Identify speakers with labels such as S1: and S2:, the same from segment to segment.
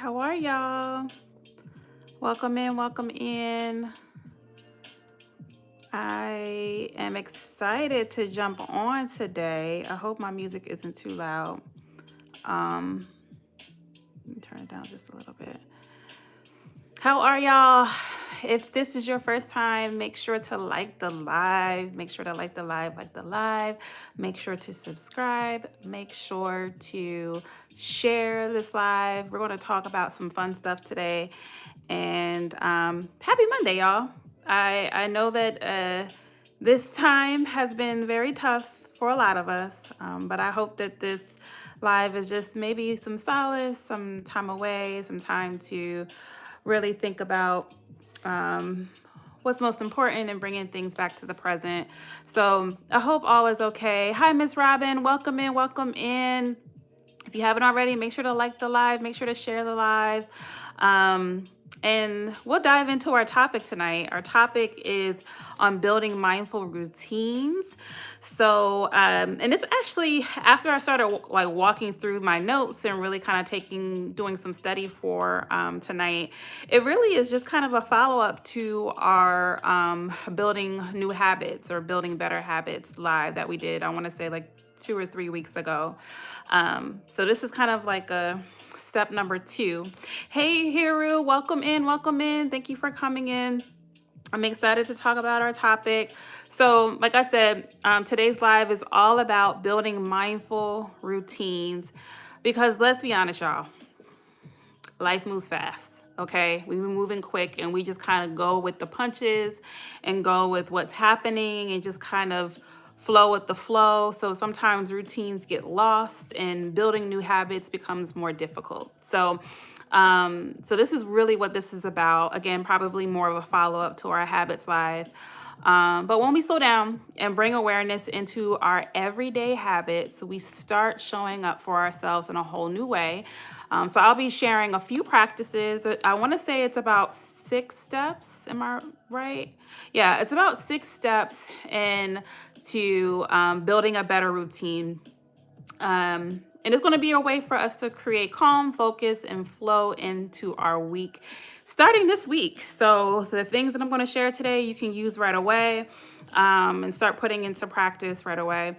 S1: How are y'all? Welcome in, welcome in. I am excited to jump on today. I hope my music isn't too loud. Let me turn it down just a little bit. How are y'all? If this is your first time, make sure to like the live. Make sure to like the live, Make sure to subscribe. Make sure to share this live. We're going to talk about some fun stuff today. And happy Monday, y'all. I know that this time has been very tough for a lot of us, but I hope that this live is just maybe some solace, some time away, some time to really think about what's most important and bringing things back to the present. So I hope all is okay. Hi, Miss Robin. Welcome in. Welcome in. If you haven't already, make sure to like the live. Make sure to share the live. And we'll dive into our topic tonight. Our topic is on building mindful routines. So, and it's actually after I started like walking through my notes and really kind of doing some study for tonight. It really is just kind of a follow up to our building new habits or building better habits live that we did. I want to say like 2 or 3 weeks ago. So this is kind of like a step number 2. Hey, Hiru, welcome in, welcome in. Thank you for coming in. I'm excited to talk about our topic. So, like I said, today's live is all about building mindful routines because let's be honest, y'all, life moves fast. Okay, we've been moving quick and we just kind of go with the punches and go with what's happening and just kind of flow with the flow. So sometimes routines get lost and building new habits becomes more difficult. So this is really what this is about. Again, probably more of a follow-up to our habits live. But when we slow down and bring awareness into our everyday habits, we start showing up for ourselves in a whole new way. So I'll be sharing a few practices. I want to say it's about 6 steps. Am I right? Yeah, it's about 6 steps into building a better routine. And it's going to be a way for us to create calm, focus, and flow into our week starting this week. So the things that I'm going to share today, you can use right away and start putting into practice right away.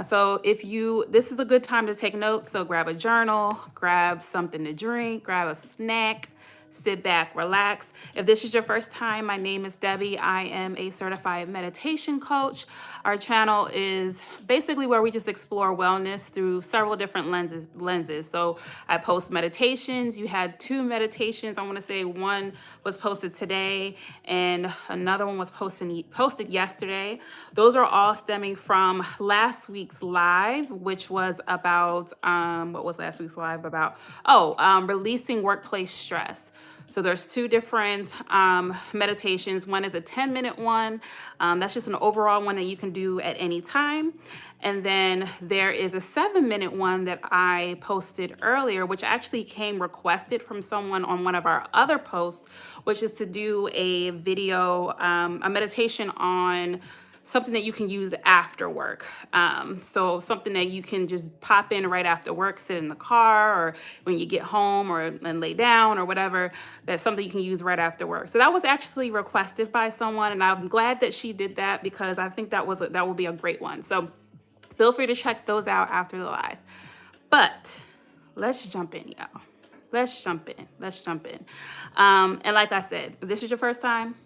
S1: So this is a good time to take notes. So grab a journal, grab something to drink, grab a snack, sit back, relax. If this is your first time, my name is Debbie. I am a certified meditation coach. Our channel is basically where we just explore wellness through several different lenses. So I post meditations. You had 2 meditations. I want to say one was posted today and another one was posted yesterday. Those are all stemming from last week's live, which was about, what was last week's live about? Releasing workplace stress. So there's 2 different meditations. One is a 10-minute one. That's just an overall one that you can do at any time. And then there is a 7-minute one that I posted earlier, which actually came requested from someone on one of our other posts, which is to do a video, a meditation on something that you can use after work. So something that you can just pop in right after work, sit in the car or when you get home and lay down or whatever. That's something you can use right after work. So that was actually requested by someone, and I'm glad that she did that because I think that will be a great one. So feel free to check those out after the live. But let's jump in, y'all. Let's jump in. And like I said, if this is your first time,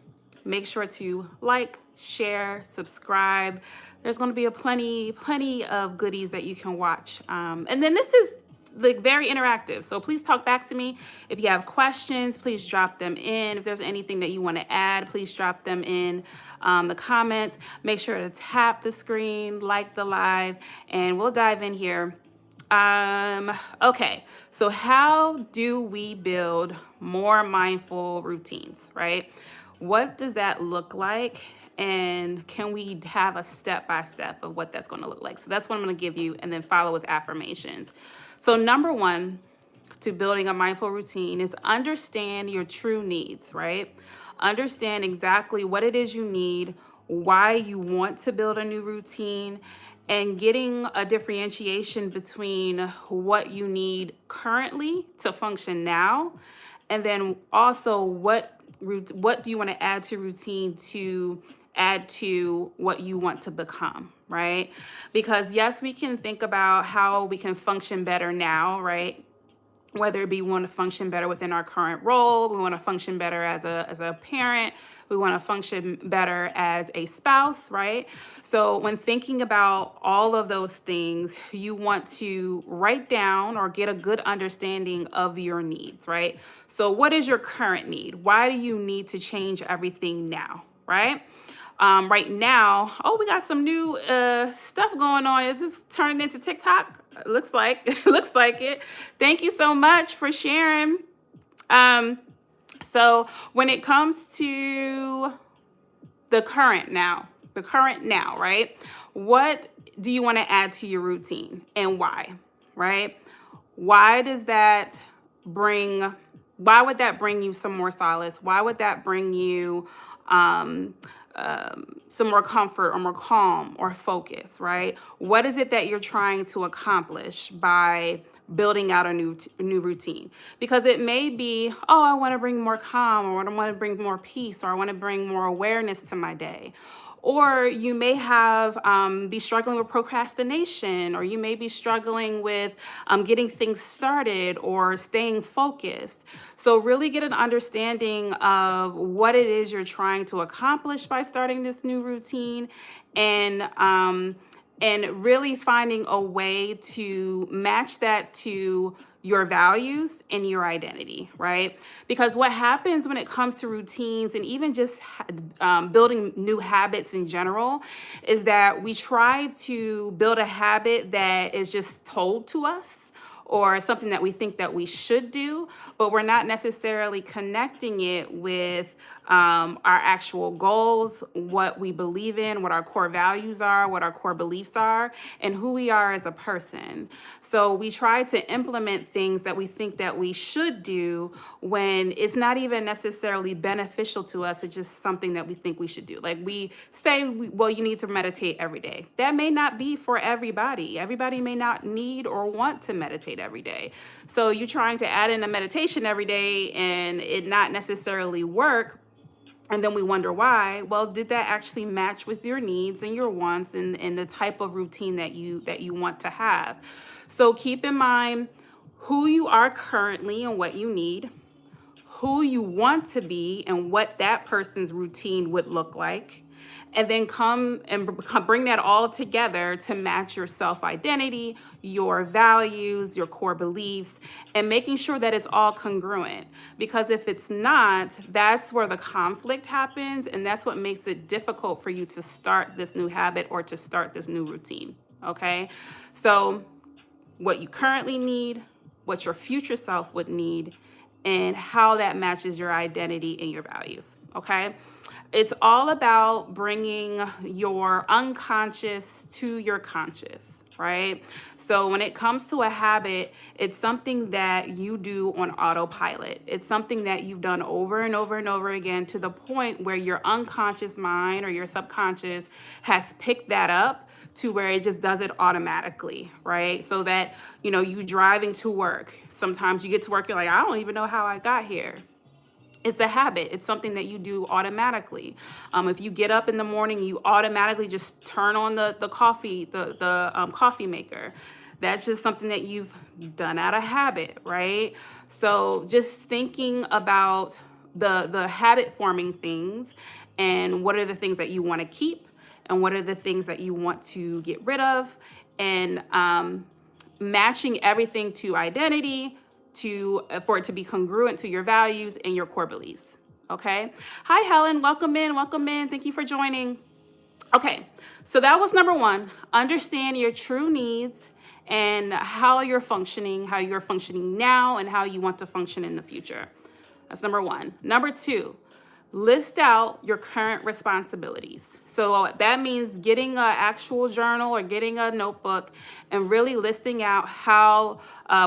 S1: make sure to like, share, subscribe. There's going to be plenty of goodies that you can watch. And then this is like very interactive. So please talk back to me. If you have questions, please drop them in. If there's anything that you want to add, please drop them in the comments. Make sure to tap the screen, like the live, and we'll dive in here. Okay, so how do we build more mindful routines, right? What does that look like? And can we have a step-by-step of what that's going to look like? So that's what I'm going to give you and then follow with affirmations. So number 1 to building a mindful routine is understand your true needs, right? Understand exactly what it is you need, why you want to build a new routine, and getting a differentiation between what you need currently to function now, and then also what do you want to add to routine to add to what you want to become, right? Because yes, we can think about how we can function better now, right? Whether it be we want to function better within our current role, we want to function better as a parent, we want to function better as a spouse, right? So when thinking about all of those things, you want to write down or get a good understanding of your needs, right? So what is your current need? Why do you need to change everything now, right? Right now, oh, we got some new stuff going on. Is this turning into TikTok? It looks like it looks like it. Thank you so much for sharing. So when it comes to the current now, right? What do you want to add to your routine and why, right? Why does that bring, why would that bring you some more solace? Why would that bring you some more comfort or more calm or focus, right? What is it that you're trying to accomplish by building out a new routine? Because it may be, oh, I want to bring more calm, or I want to bring more peace, or I want to bring more awareness to my day. Or you may have be struggling with procrastination, or you may be struggling with getting things started or staying focused. So really get an understanding of what it is you're trying to accomplish by starting this new routine, and really finding a way to match that to your values and your identity, right? Because what happens when it comes to routines and even just building new habits in general is that we try to build a habit that is just told to us, or something that we think that we should do, but we're not necessarily connecting it with our actual goals, what we believe in, what our core values are, what our core beliefs are, and who we are as a person. So we try to implement things that we think that we should do when it's not even necessarily beneficial to us. It's just something that we think we should do. Like we say, well, you need to meditate every day. That may not be for everybody. Everybody may not need or want to meditate every day. So you trying to add in a meditation every day and it not necessarily work, and then we wonder why. Well, did that actually match with your needs and your wants and the type of routine that you want to have? So keep in mind who you are currently and what you need, who you want to be and what that person's routine would look like, and then come and bring that all together to match your self-identity, your values, your core beliefs, and making sure that it's all congruent. Because if it's not, that's where the conflict happens, and that's what makes it difficult for you to start this new habit or to start this new routine, okay? So what you currently need, what your future self would need, and how that matches your identity and your values, okay? It's all about bringing your unconscious to your conscious, right? So when it comes to a habit, it's something that you do on autopilot. It's something that you've done over and over and over again to the point where your unconscious mind or your subconscious has picked that up to where it just does it automatically, right? So that, you driving to work, sometimes you get to work, you're like, I don't even know how I got here. It's a habit. It's something that you do automatically. If you get up in the morning, you automatically just turn on the coffee maker. That's just something that you've done out of habit, right? So just thinking about the habit forming things, and what are the things that you want to keep, and what are the things that you want to get rid of, and matching everything to identity, for it to be congruent to your values and your core beliefs. Okay. Hi, Helen. Welcome in. Welcome in. Thank you for joining. Okay. So that was number one. Understand your true needs and how you're functioning now, and how you want to function in the future. That's number one. Number two, list out your current responsibilities. So that means getting an actual journal or getting a notebook and really listing out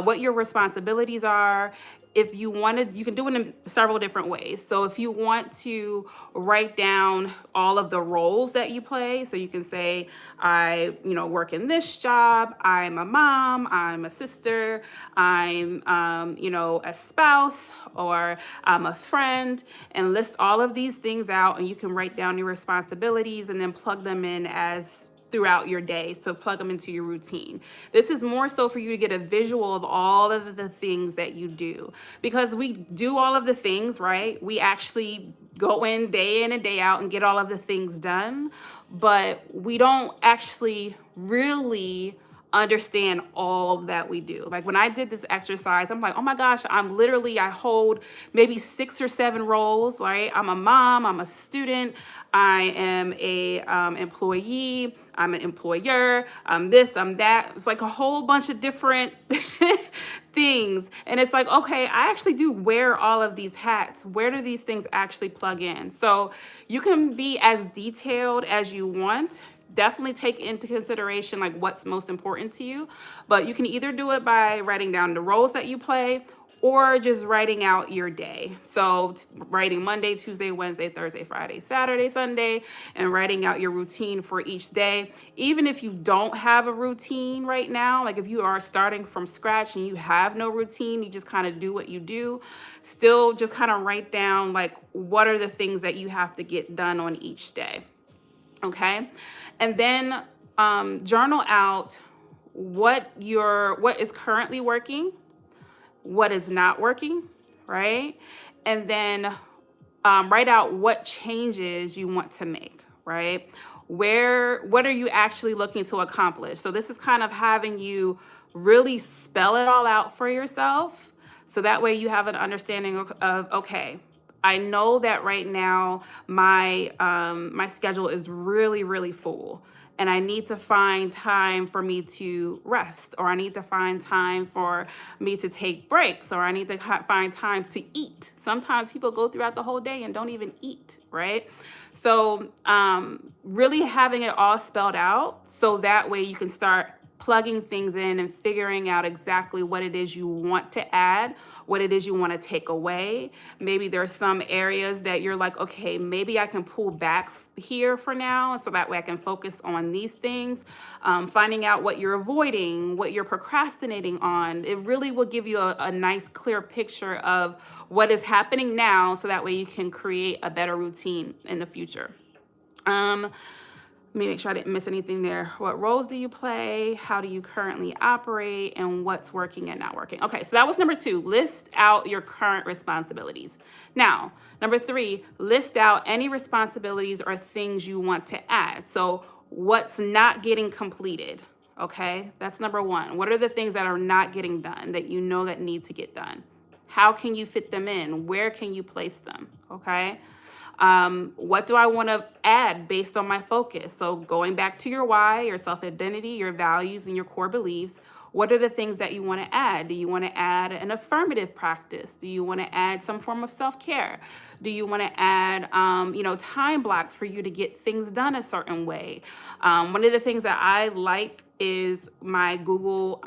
S1: what your responsibilities are. if you wanted, you can do it in several different ways. So if you want to write down all of the roles that you play, so you can say, I, work in this job, I'm a mom, I'm a sister, I'm, a spouse, or I'm a friend, and list all of these things out, and you can write down your responsibilities and then plug them in as throughout your day. So plug them into your routine. This is more so for you to get a visual of all of the things that you do, because we do all of the things, right? We actually go in and day out and get all of the things done, but we don't actually really understand all that we do. Like when I did this exercise, I'm like, oh my gosh, I hold maybe 6 or 7 roles, right? I'm a mom, I'm a student, I am a employee, I'm an employer, I'm this, I'm that. It's like a whole bunch of different things. And it's like, okay, I actually do wear all of these hats. Where do these things actually plug in? So you can be as detailed as you want. Definitely take into consideration like what's most important to you, but you can either do it by writing down the roles that you play or just writing out your day. So writing Monday, Tuesday, Wednesday, Thursday, Friday, Saturday, Sunday, and writing out your routine for each day. Even if you don't have a routine right now, like if you are starting from scratch and you have no routine, you just kind of do what you do, still just kind of write down like what are the things that you have to get done on each day. Okay. And then journal out what is currently working, what is not working, right? And then write out what changes you want to make, right? What are you actually looking to accomplish? So this is kind of having you really spell it all out for yourself. So that way you have an understanding of okay, I know that right now my schedule is really, really full, and I need to find time for me to rest, or I need to find time for me to take breaks, or I need to find time to eat. Sometimes people go throughout the whole day and don't even eat, right? So really having it all spelled out so that way you can start plugging things in and figuring out exactly what it is you want to add, what it is you want to take away. Maybe there's some areas that you're like, okay, maybe I can pull back here for now, so that way I can focus on these things. Finding out what you're avoiding, what you're procrastinating on. It really will give you a nice, clear picture of what is happening now, so that way you can create a better routine in the future. Let me make sure I didn't miss anything there. What roles do you play? How do you currently operate? And what's working and not working? Okay, so that was number 2. List out your current responsibilities. Now, number 3, list out any responsibilities or things you want to add. So what's not getting completed? Okay, that's number 1. What are the things that are not getting done that you know that need to get done? How can you fit them in? Where can you place them? Okay. What do I want to add based on my focus? So going back to your why, your self-identity, your values, and your core beliefs, what are the things that you want to add? Do you want to add an affirmative practice? Do you want to add some form of self-care? Do you want to add, time blocks for you to get things done a certain way? One of the things that I like is my Google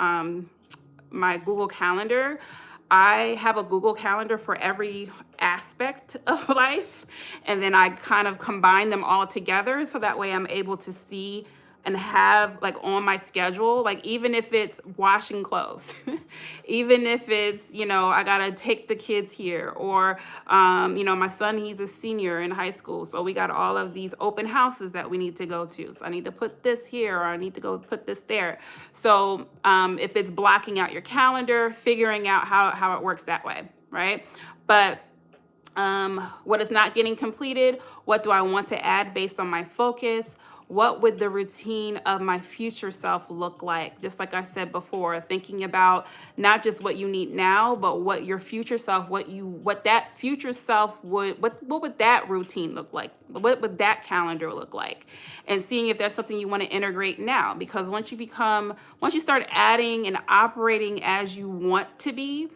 S1: Calendar. I have a Google Calendar for every aspect of life, and then I kind of combine them all together, so that way I'm able to see and have like on my schedule, like even if it's washing clothes, even if it's, I gotta take the kids here, or, my son, he's a senior in high school. So we got all of these open houses that we need to go to. So I need to put this here, or I need to go put this there. So if it's blocking out your calendar, figuring out how it works that way, right? But what is not getting completed? What do I want to add based on my focus? What would the routine of my future self look like? Just like I said before, thinking about not just what you need now, but what your future self, what that future self what would that routine look like? What would that calendar look like? And seeing if there's something you want to integrate now. Because once you start adding and operating as you want to be,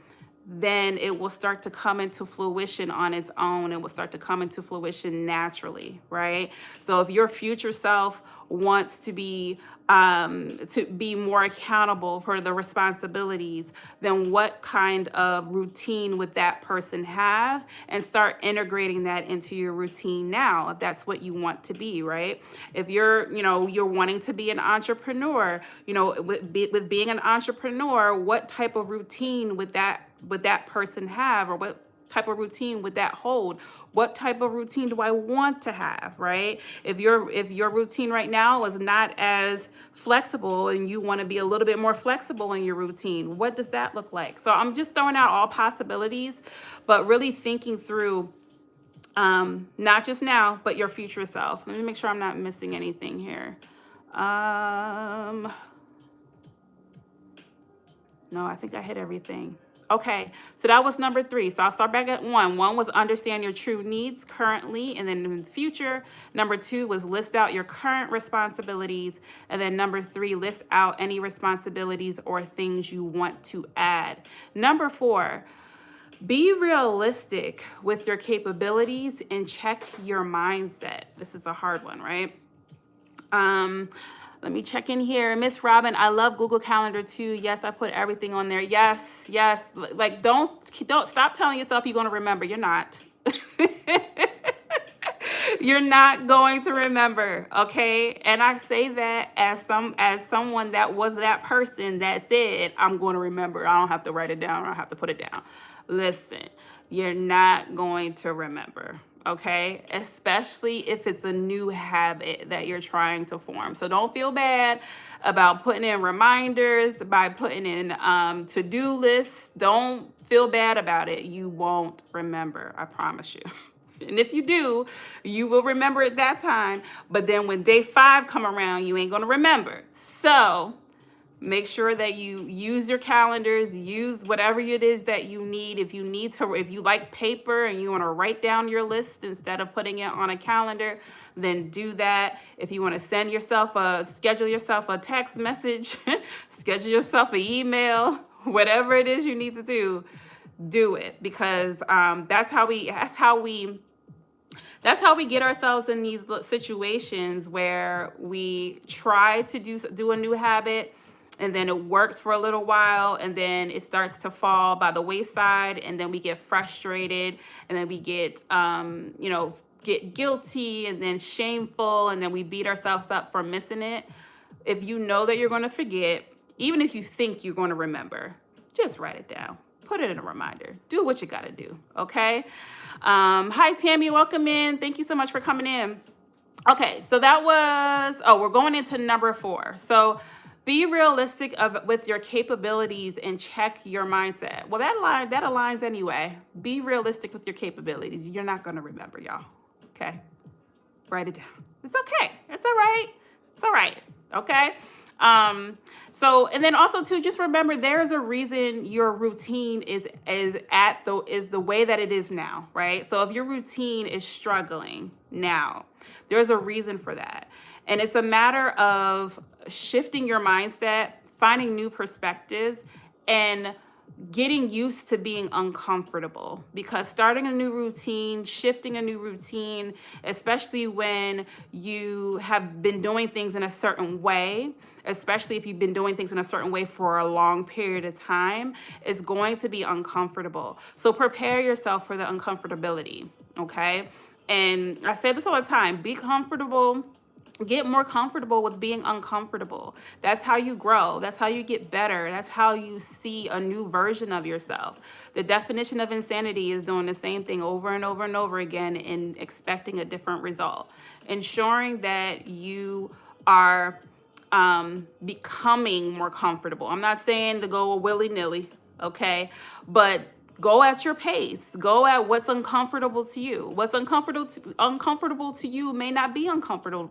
S1: then it will start to come into fruition on its own. It will start to come into fruition naturally, right? So if your future self wants to be more accountable for the responsibilities, then what kind of routine would that person have? And start integrating that into your routine now, if that's what you want to be, right? If you're wanting to be an entrepreneur, with being an entrepreneur, what type of routine would that person have, or what type of routine would that hold? What type of routine do I want to have, right? If your routine right now is not as flexible and you want to be a little bit more flexible in your routine, what does that look like? So I'm just throwing out all possibilities, but really thinking through not just now, but your future self. Let me make sure I'm not missing anything here. No, I think I hit everything. Okay, so that was number 3. So I'll start back at 1. 1 was understand your true needs currently and then in the future. Number 2 was list out your current responsibilities. And then number 3, list out any responsibilities or things you want to add. Number 4, be realistic with your capabilities and check your mindset. This is a hard one, right? Let me check in here. Miss Robin, I love Google Calendar too. Yes, I put everything on there. Yes. Like, don't stop telling yourself you're going to remember. You're not. You're not going to remember, okay? And I say that as someone that was that person that said, I'm going to remember. I don't have to write it down. I don't have to put it down. Listen, you're not going to remember. Okay, especially if it's a new habit that you're trying to form. So don't feel bad about putting in reminders, by putting in to-do lists. Don't feel bad about it. You won't remember, I promise you. And if you do, you will remember at that time. But then when day 5 come around, you ain't gonna remember. So make sure that you use your calendars, use whatever it is that you need. If you like paper and you want to write down your list instead of putting it on a calendar, then do that. If you want to schedule yourself a text message, schedule yourself an email, whatever it is you need to do it, because that's how we get ourselves in these situations where we try to do a new habit, and then it works for a little while, and then it starts to fall by the wayside, and then we get frustrated, and then we get guilty, and then shameful, and then we beat ourselves up for missing it. If you know that you're going to forget, even if you think you're going to remember, just write it down. Put it in a reminder. Do what you got to do, okay? Hi, Tammy. Welcome in. Thank you so much for coming in. Okay, so that was, we're going into number 4. So be realistic with your capabilities and check your mindset. Well, that aligns anyway. Be realistic with your capabilities. You're not going to remember, y'all. Okay? Write it down. It's okay. It's all right. It's all right. Okay? So, and then also too, just remember there's a reason your routine is the way that it is now, right? So if your routine is struggling now, there's a reason for that. And it's a matter of shifting your mindset, finding new perspectives, and getting used to being uncomfortable, because starting a new routine, shifting a new routine, especially when you have been doing things in a certain way, especially if you've been doing things in a certain way for a long period of time, is going to be uncomfortable. So prepare yourself for the uncomfortability, okay? And I say this all the time, be comfortable. Get more comfortable with being uncomfortable. That's how you grow. That's how you get better. That's how you see a new version of yourself. The definition of insanity is doing the same thing over and over and over again and expecting a different result. Ensuring that you are becoming more comfortable. I'm not saying to go willy-nilly, okay? But go at your pace. Go at what's uncomfortable to you. What's uncomfortable to you may not be uncomfortable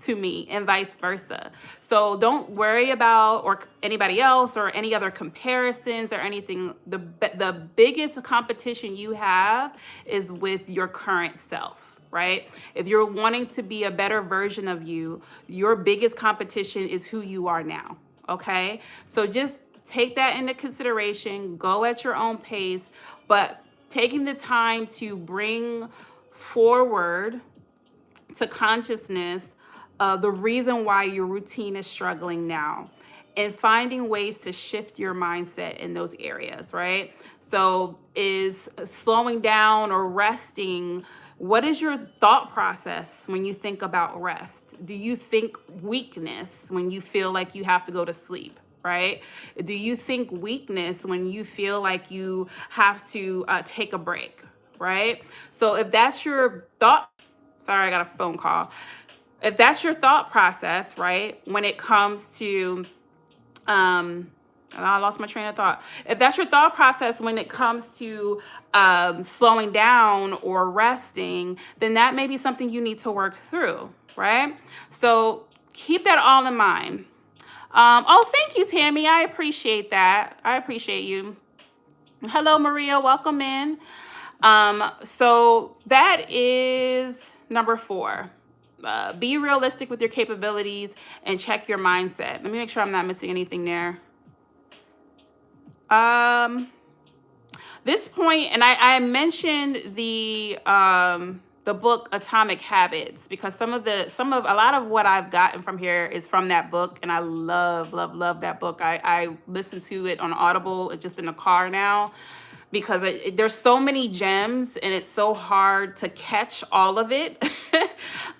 S1: to me, and vice versa. So don't worry about or anybody else or any other comparisons or anything. The biggest competition you have is with your current self. Right? If you're wanting to be a better version of you, your biggest competition is who you are now. Okay? So just take that into consideration, go at your own pace, but taking the time to bring forward to consciousness the reason why your routine is struggling now, and finding ways to shift your mindset in those areas, right? So, is slowing down or resting, what is your thought process when you think about rest? Do you think weakness when you feel like you have to go to sleep? Right? Do you think weakness when you feel like you have to take a break? Right? So, if that's your thought, sorry, I got a phone call. If that's your thought process, right, when it comes to, um, I lost my train of thought. If that's your thought process when it comes to slowing down or resting, then that may be something you need to work through, right? So keep that all in mind. Oh, thank you, Tammy. I appreciate that. I appreciate you. Hello, Maria. Welcome in. So that is number 4. Be realistic with your capabilities and check your mindset. Let me make sure I'm not missing anything there. This point, and I mentioned the book Atomic Habits, because some of a lot of what I've gotten from here is from that book, and I love that book. I listen to it on Audible, just in the car now, because there's so many gems and it's so hard to catch all of it.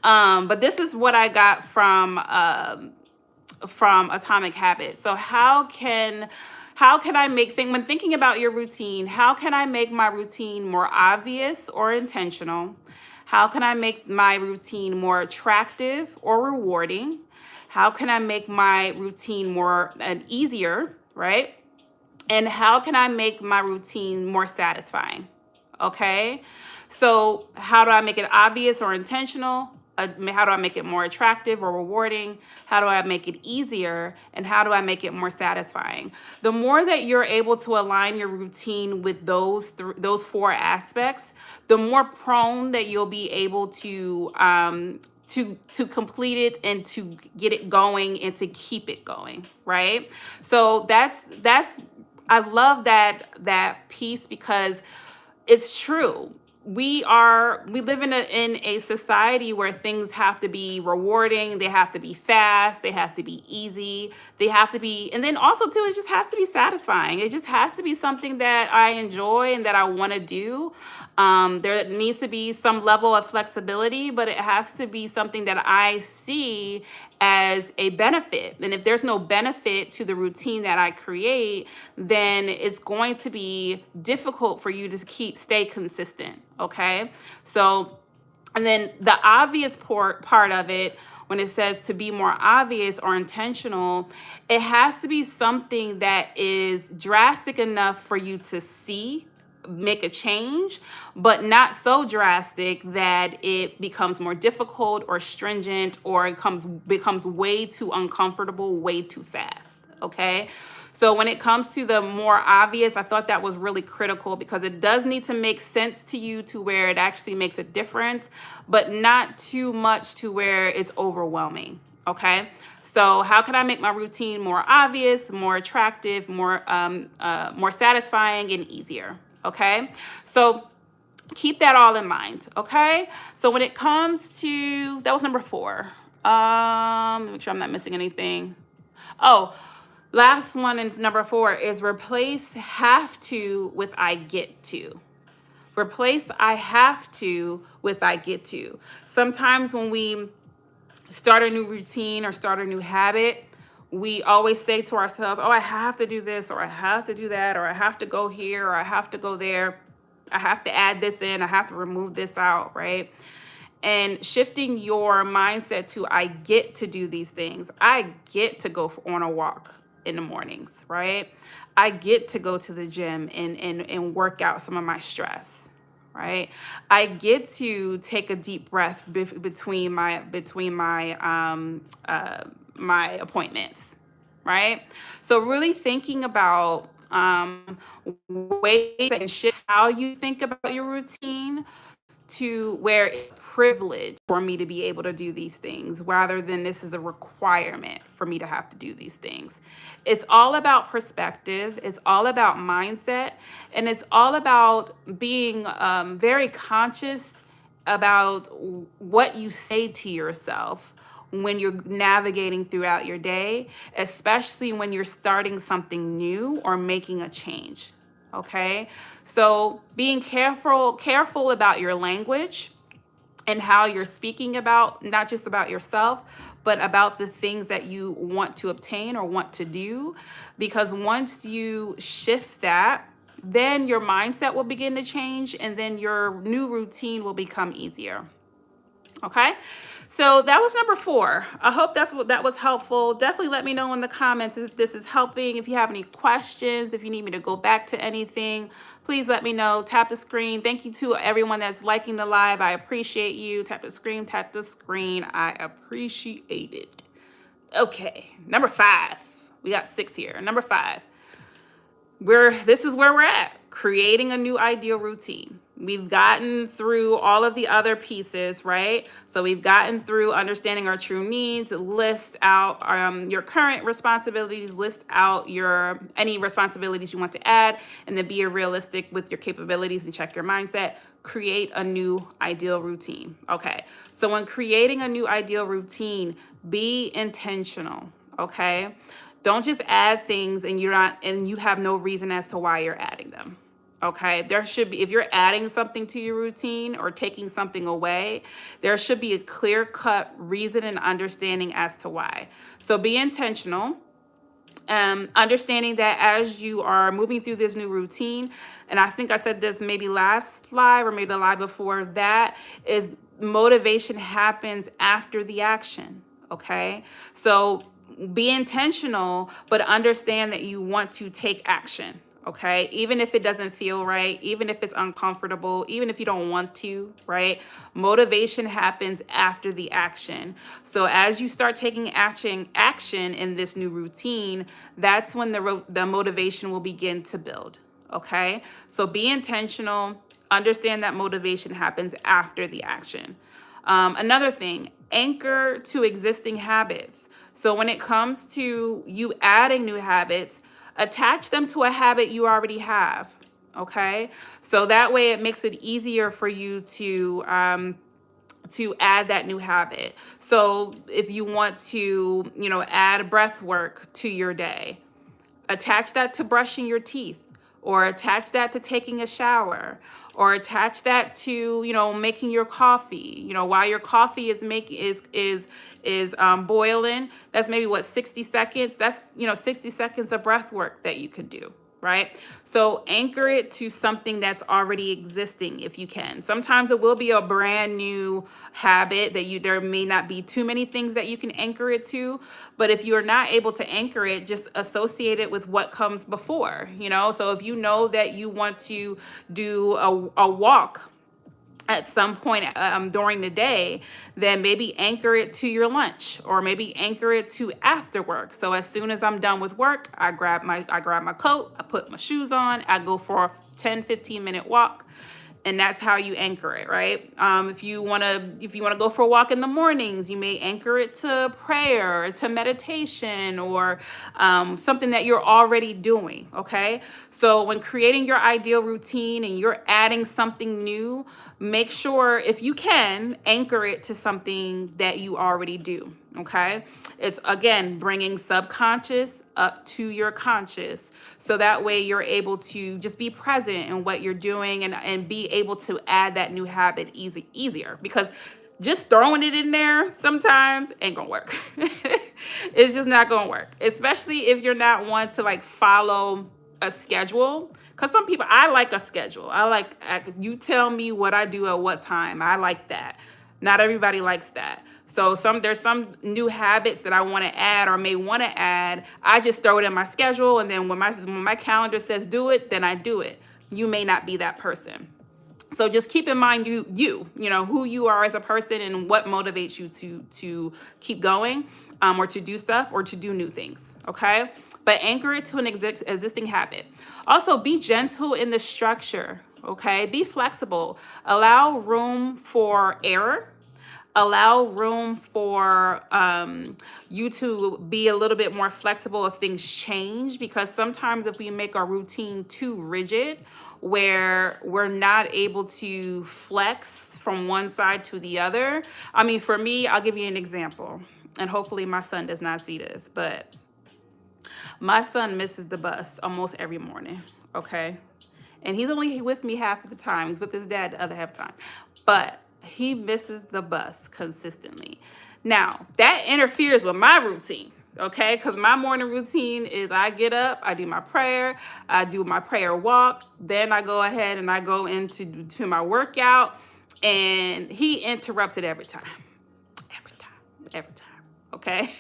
S1: But this is what I got from Atomic Habits. So how can I when thinking about your routine, how can I make my routine more obvious or intentional? How can I make my routine more attractive or rewarding? How can I make my routine more and easier, right? And how can I make my routine more satisfying? Okay. So, how do I make it obvious or intentional? How do I make it more attractive or rewarding? How do I make it easier? And how do I make it more satisfying? The more that you're able to align your routine with those 4 aspects, the more prone that you'll be able to complete it and to get it going and to keep it going, right? So that's I love that piece, because it's true. We live in a society where things have to be rewarding, they have to be fast, they have to be easy, they have to be, and then also too, it just has to be satisfying. It just has to be something that I enjoy and that I want to do. There needs to be some level of flexibility, but it has to be something that I see as a benefit. And if there's no benefit to the routine that I create, then it's going to be difficult for you to stay consistent. Okay. So, and then the obvious part of it, when it says to be more obvious or intentional, it has to be something that is drastic enough for you to see, make a change, but not so drastic that it becomes more difficult or stringent, or it becomes way too uncomfortable, way too fast. Okay. So when it comes to the more obvious, I thought that was really critical, because it does need to make sense to you to where it actually makes a difference, but not too much to where it's overwhelming. Okay. So how can I make my routine more obvious, more attractive, more satisfying, and easier? Okay. So keep that all in mind. Okay. So when it comes to, that was number 4. Make sure I'm not missing anything. Oh, last one, in number 4 is replace have to with I get to. Replace I have to with I get to. Sometimes when we start a new routine or start a new habit, we always say to ourselves, oh, I have to do this, or I have to do that, or I have to go here, or I have to go there. I have to add this in, I have to remove this out, right? And shifting your mindset to I get to do these things. I get to go on a walk in the mornings, right? I get to go to the gym and work out some of my stress, right? I get to take a deep breath between my appointments, right? So really thinking about ways that can shift how you think about your routine to where it's a privilege for me to be able to do these things rather than this is a requirement for me to have to do these things. It's all about perspective, it's all about mindset, and it's all about being very conscious about what you say to yourself when you're navigating throughout your day, especially when you're starting something new or making a change. Okay? So being careful about your language and how you're speaking about not just about yourself, but about the things that you want to obtain or want to do. Because once you shift that, then your mindset will begin to change and then your new routine will become easier. Okay, so that was number 4. I hope that was helpful. Definitely let me know in the comments if this is helping. If you have any questions, if you need me to go back to anything, please let me know. Tap the screen. Thank you to everyone that's liking the live. I appreciate you. Tap the screen, tap the screen. I appreciate it. Okay, number 5. We got 6 here. Number 5. This is where we're at, creating a new ideal routine. We've gotten through all of the other pieces, right? So we've gotten through understanding our true needs, list out your current responsibilities, list out any responsibilities you want to add, and then be realistic with your capabilities and check your mindset. Create a new ideal routine. Okay, so when creating a new ideal routine, be intentional, okay? Don't just add things and you have no reason as to why you're adding them. Okay, there should be, if you're adding something to your routine or taking something away, there should be a clear-cut reason and understanding as to why. So be intentional. Understanding that as you are moving through this new routine, and I think I said this maybe last live or maybe the live before that, is motivation happens after the action. Okay, so be intentional, but understand that you want to take action. Okay, even if it doesn't feel right, even if it's uncomfortable, even if you don't want to, right? Motivation happens after the action. So as you start taking action in this new routine, that's when the motivation will begin to build. Okay, so be intentional. Understand that motivation happens after the action. Another thing, anchor to existing habits. So when it comes to you adding new habits, attach them to a habit you already have. Okay, so that way it makes it easier for you to add that new habit. So if you want to, add breath work to your day, attach that to brushing your teeth, or attach that to taking a shower, or attach that to making your coffee. While your coffee is boiling, that's maybe 60 seconds. That's 60 seconds of breath work that you could do. Right? So anchor it to something that's already existing if you can. Sometimes it will be a brand new habit that there may not be too many things that you can anchor it to, but if you're not able to anchor it, just associate it with what comes before, So if you know that you want to do a walk at some point during the day, then maybe anchor it to your lunch, or maybe anchor it to after work. So as soon as I'm done with work, I grab my coat, I put my shoes on, I go for a 10-15 minute walk. And that's how you anchor it, right? If you wanna go for a walk in the mornings, you may anchor it to prayer, to meditation, or something that you're already doing. Okay, so when creating your ideal routine and you're adding something new, make sure, if you can, anchor it to something that you already do. Okay, it's again bringing subconscious up to your conscious, so that way you're able to just be present in what you're doing and be able to add that new habit easier, because just throwing it in there sometimes ain't gonna work. It's just not gonna work, especially if you're not one to follow a schedule. Because some people, I like a schedule. You tell me what I do at what time. I like that. Not everybody likes that. So there's some new habits that I want to add or may want to add. I just throw it in my schedule, and then when my calendar says do it, then I do it. You may not be that person. So just keep in mind who you are as a person and what motivates you to keep going, or to do stuff or to do new things. Okay, but anchor it to an existing habit. Also, be gentle in the structure. Okay, be flexible. Allow room for error. Allow room for you to be a little bit more flexible if things change, because sometimes if we make our routine too rigid, where we're not able to flex from one side to the other. I mean, for me, I'll give you an example, and hopefully my son does not see this, but my son misses the bus almost every morning, okay? And he's only with me half of the time. He's with his dad the other half of the time. But he misses the bus consistently. Now, that interferes with my routine, okay? Because my morning routine is I get up, I do my prayer, I do my prayer walk, then I go ahead and I go into my workout, and he interrupts it every time. Every time. Okay.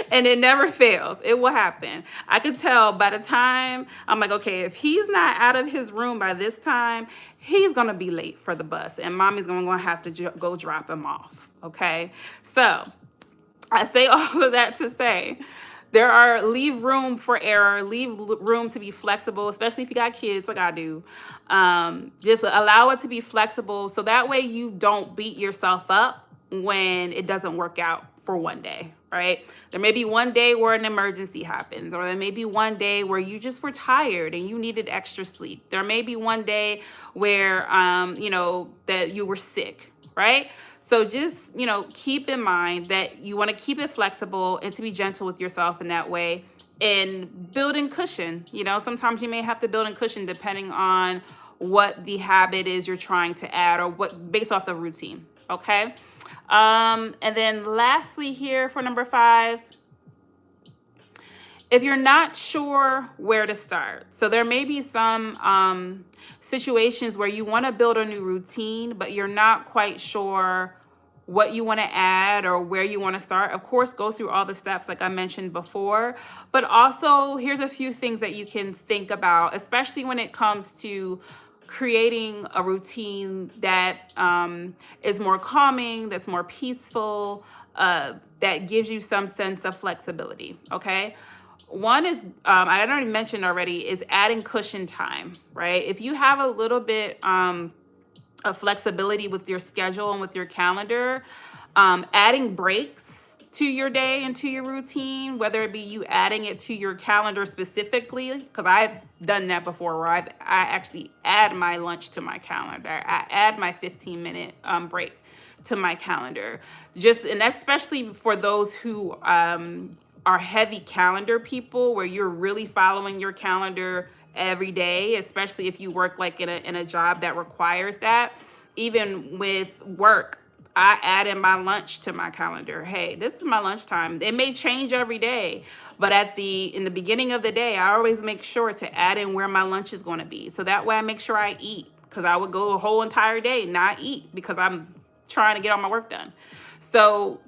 S1: And it never fails. It will happen. I could tell by the time I'm like, okay, if he's not out of his room by this time, he's going to be late for the bus, and mommy's going to have to go drop him off. Okay. So I say all of that to say leave room for error, leave room to be flexible, especially if you got kids like I do. Just allow it to be flexible, so that way you don't beat yourself up when it doesn't work out for one day, right? There may be one day where an emergency happens, or there may be one day where you just were tired and you needed extra sleep. There may be one day where, that you were sick, right? So just, keep in mind that you want to keep it flexible and to be gentle with yourself in that way, and build in cushion. Sometimes you may have to build in cushion depending on what the habit is you're trying to add, or what based off the routine. Okay. And then lastly here for number 5, if you're not sure where to start. So there may be some situations where you want to build a new routine, but you're not quite sure what you want to add or where you want to start. Of course, go through all the steps like I mentioned before, but also here's a few things that you can think about, especially when it comes to creating a routine that is more calming, that's more peaceful, that gives you some sense of flexibility. Okay. One is, I already mentioned already, is adding cushion time, right? If you have a little bit of flexibility with your schedule and with your calendar, adding breaks to your day and to your routine, whether it be you adding it to your calendar specifically, because I've done that before, where I actually add my lunch to my calendar. I add my 15-minute break to my calendar. And that's especially for those who are heavy calendar people, where you're really following your calendar every day, especially if you work like in a job that requires that. Even with work, I add in my lunch to my calendar. Hey, this is my lunchtime. It may change every day, but in the beginning of the day, I always make sure to add in where my lunch is going to be. So that way I make sure I eat, because I would go a whole entire day not eat because I'm trying to get all my work done. So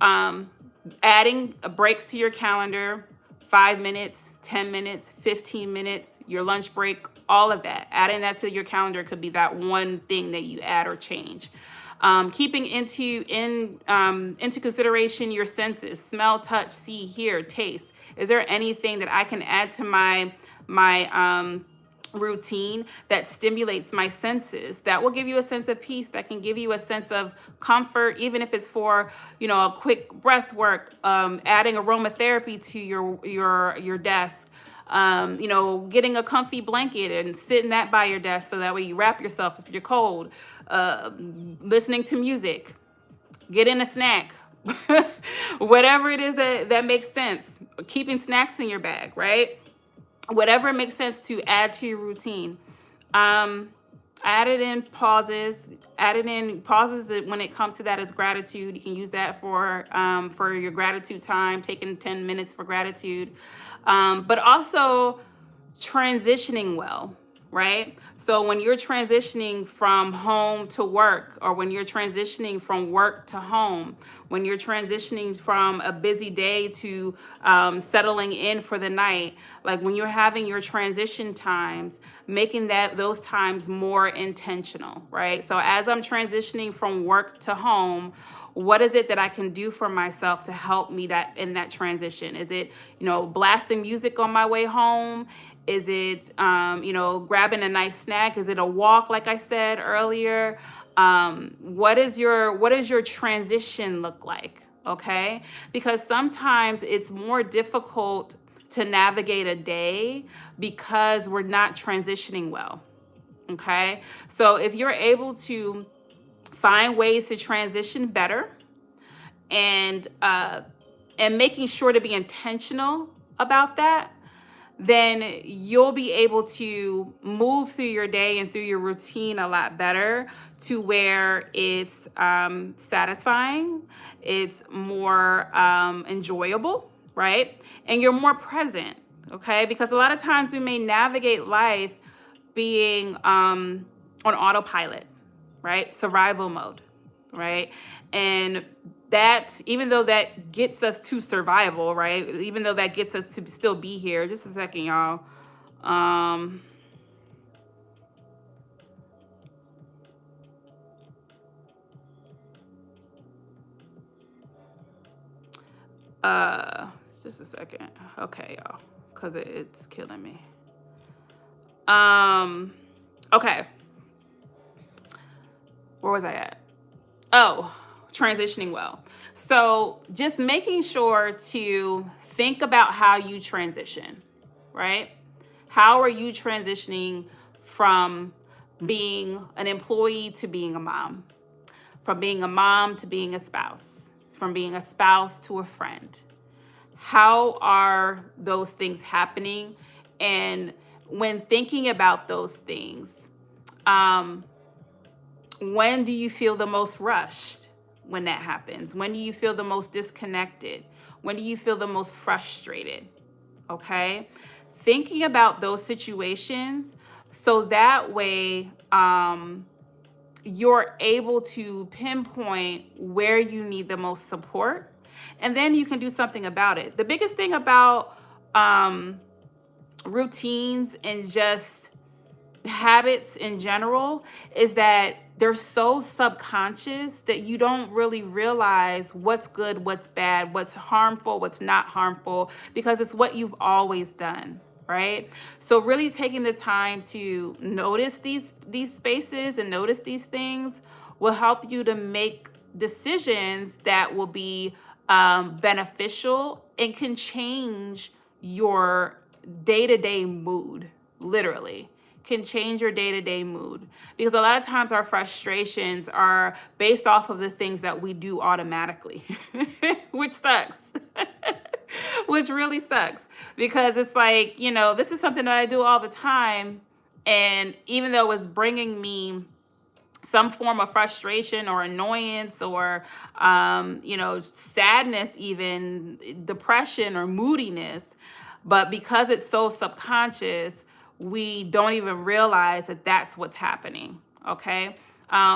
S1: adding breaks to your calendar, 5 minutes, 10 minutes, 15 minutes, your lunch break, all of that. Adding that to your calendar could be that one thing that you add or change. Keeping into consideration your senses: smell, touch, see, hear, taste. Is there anything that I can add to my routine that stimulates my senses, that will give you a sense of peace, that can give you a sense of comfort, even if it's for a quick breath work, adding aromatherapy to your desk, getting a comfy blanket and sitting that by your desk, so that way you wrap yourself if you're cold, listening to music, getting a snack, whatever it is that makes sense, keeping snacks in your bag, right? Whatever makes sense to add to your routine. Added in pauses. When it comes to that is gratitude. You can use that for your gratitude time, taking 10 minutes for gratitude. But also transitioning well, right? So when you're transitioning from home to work, or when you're transitioning from work to home, when you're transitioning from a busy day to settling in for the night, like when you're having your transition times, making those times more intentional, right? So as I'm transitioning from work to home, what is it that I can do for myself to help me that in that transition? Is it, blasting music on my way home? Is it, grabbing a nice snack? Is it a walk, like I said earlier? What does your transition look like? Okay, because sometimes it's more difficult to navigate a day because we're not transitioning well. Okay, so if you're able to find ways to transition better, and making sure to be intentional about that, then you'll be able to move through your day and through your routine a lot better, to where it's satisfying, it's more enjoyable, right? And you're more present, okay? Because a lot of times we may navigate life being on autopilot, right? Survival mode, right? And that, even though that gets us to survival, right? Even though that gets us to still be here. Just a second, y'all. Um, just a second. Okay, y'all, because it's killing me. Um, okay, where was I at? Oh, transitioning well. So just making sure to think about how you transition, right? How are you transitioning from being an employee to being a mom, from being a mom to being a spouse, from being a spouse to a friend? How are those things happening? And when thinking about those things, um, when do you feel the most rushed when that happens? When do you feel the most disconnected? When do you feel the most frustrated? Okay? Thinking about those situations, so that way you're able to pinpoint where you need the most support, and then you can do something about it. The biggest thing about routines and just habits in general is that they're so subconscious that you don't really realize what's good, what's bad, what's harmful, what's not harmful, because it's what you've always done, right? So really taking the time to notice these spaces and notice these things will help you to make decisions that will be beneficial and can change your day-to-day mood, literally can change your day-to-day mood, because a lot of times our frustrations are based off of the things that we do automatically, which sucks. Which really sucks, because it's like, this is something that I do all the time, and even though it's bringing me some form of frustration or annoyance or sadness, even depression or moodiness, but because it's so subconscious, we don't even realize that that's what's happening. Okay.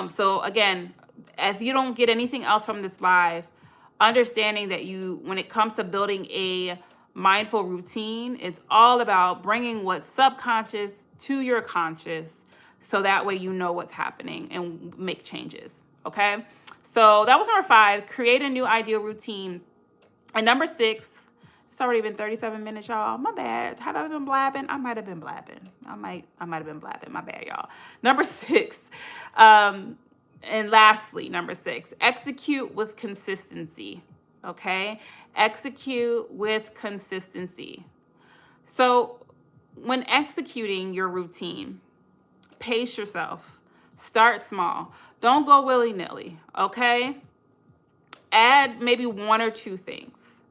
S1: So again, if you don't get anything else from this live, understanding that when it comes to building a mindful routine, it's all about bringing what's subconscious to your conscious, so that way you know what's happening and make changes. Okay. So that was number 5, create a new ideal routine. And number 6, it's already been 37 minutes, y'all. My bad. Have I been blabbing? I might have been blabbing. I might have been blabbing. My bad, y'all. Number 6. And lastly, number 6, execute with consistency. Okay? Execute with consistency. So when executing your routine, pace yourself. Start small. Don't go willy-nilly, okay? Add maybe 1 or 2 things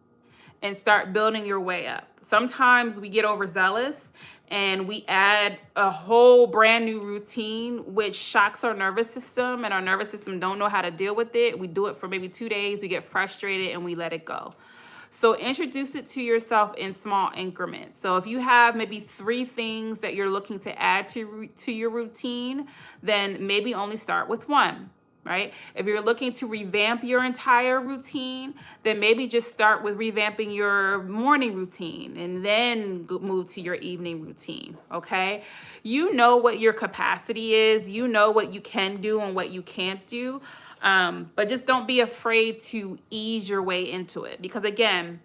S1: and start building your way up. Sometimes we get overzealous and we add a whole brand new routine, which shocks our nervous system, and our nervous system don't know how to deal with it. We do it for maybe 2 days, we get frustrated, and we let it go. So introduce it to yourself in small increments. So if you have maybe 3 things that you're looking to add to your routine, then maybe only start with 1. right? If you're looking to revamp your entire routine, then maybe just start with revamping your morning routine and then move to your evening routine, okay? You know what your capacity is, you know what you can do and what you can't do, but just don't be afraid to ease your way into it, because again,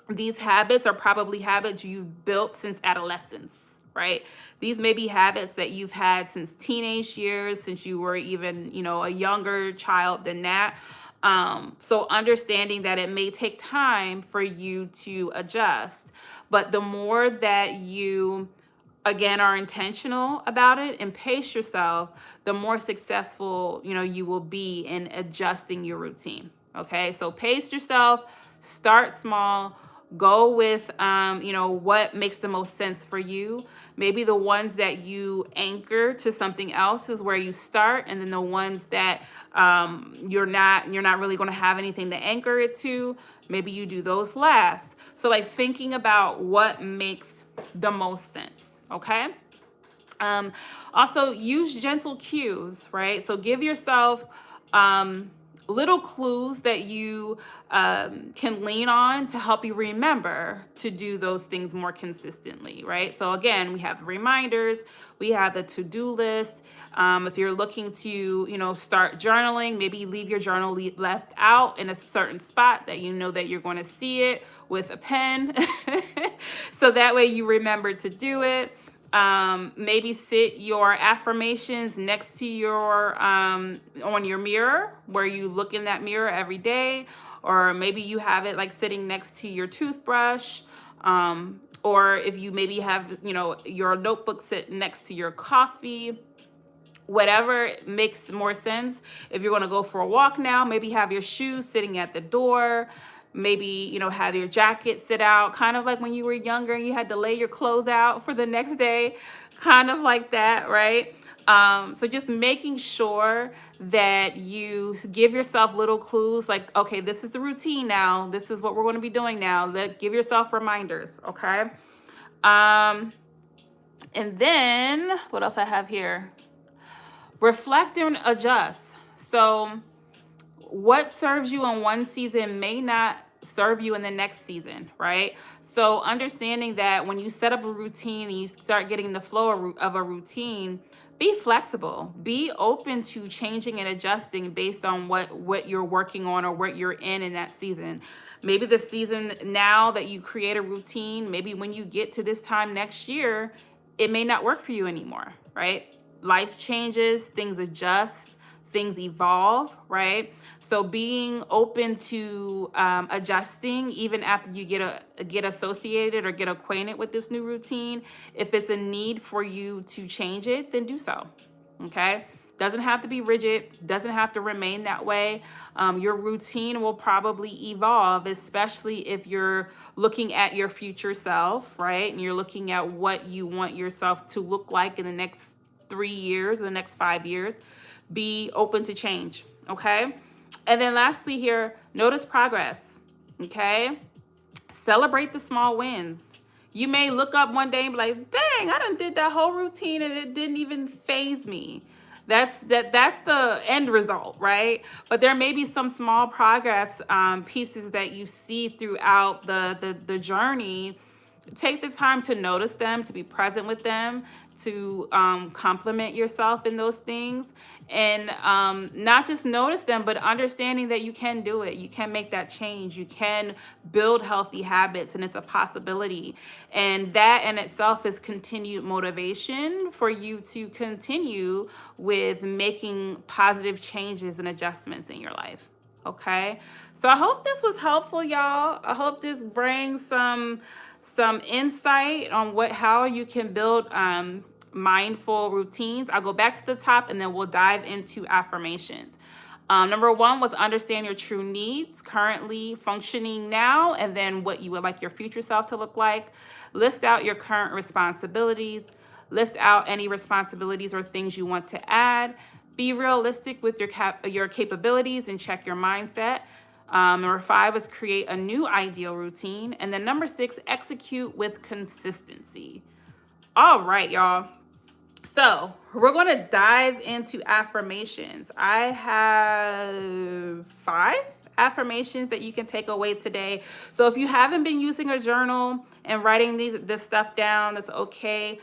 S1: these habits are probably habits you've built since adolescence, right? These may be habits that you've had since teenage years, since you were even, a younger child than that. So understanding that it may take time for you to adjust, but the more that you again are intentional about it and pace yourself, the more successful you will be in adjusting your routine. Okay, so pace yourself, start small, go with what makes the most sense for you. Maybe the ones that you anchor to something else is where you start, and then the ones that you're not really going to have anything to anchor it to, maybe you do those last. So like thinking about what makes the most sense. Okay. Um, Also, use gentle cues, right? So give yourself little clues that you can lean on to help you remember to do those things more consistently, right? So again, we have reminders, we have the to-do list. If you're looking to, start journaling, maybe leave your journal left out in a certain spot that you know that you're going to see it with a pen. So that way you remember to do it. Maybe sit your affirmations next to your on your mirror, where you look in that mirror every day, or maybe you have it like sitting next to your toothbrush, or if you maybe have your notebook sit next to your coffee. Whatever makes more sense. If you're going to go for a walk now, maybe have your shoes sitting at the door. Maybe have your jacket sit out, kind of like when you were younger and you had to lay your clothes out for the next day, kind of like that, right? So just making sure that you give yourself little clues, like, okay, this is the routine now, this is what we're going to be doing now. Give yourself reminders. Okay. And then what else I have here? Reflect and adjust. So what serves you in one season may not serve you in the next season, right? So understanding that when you set up a routine and you start getting the flow of a routine, be flexible, be open to changing and adjusting based on what you're working on or what you're in that season. Maybe the season now that you create a routine, maybe when you get to this time next year, it may not work for you anymore, right? Life changes, things adjust, things evolve, right? So being open to adjusting even after you get associated or get acquainted with this new routine. If it's a need for you to change it, then do so. Okay. Doesn't have to be rigid, doesn't have to remain that way. Your routine will probably evolve, especially if you're looking at your future self, right? And you're looking at what you want yourself to look like in the next 3 years, or the next 5 years. Be open to change. Okay. And then lastly here, notice progress. Okay. Celebrate the small wins. You may look up one day and be like, dang, I done did that whole routine and it didn't even faze me. That's the end result, right? But there may be some small progress pieces that you see throughout the journey. Take the time to notice them, to be present with them, to compliment yourself in those things, and not just notice them, but understanding that you can do it. You can make that change. You can build healthy habits, and it's a possibility. And that in itself is continued motivation for you to continue with making positive changes and adjustments in your life. Okay. So I hope this was helpful, y'all. I hope this brings some insight on how you can build mindful routines. I'll go back to the top and then we'll dive into affirmations. Number 1 was understand your true needs currently functioning now, and then what you would like your future self to look like. List out your current responsibilities. List out any responsibilities or things you want to add. Be realistic with your capabilities and check your mindset. Number 5 is create a new ideal routine. And then number 6, execute with consistency. All right, y'all. So we're going to dive into affirmations. I have 5 affirmations that you can take away today. So if you haven't been using a journal and writing this stuff down, that's okay.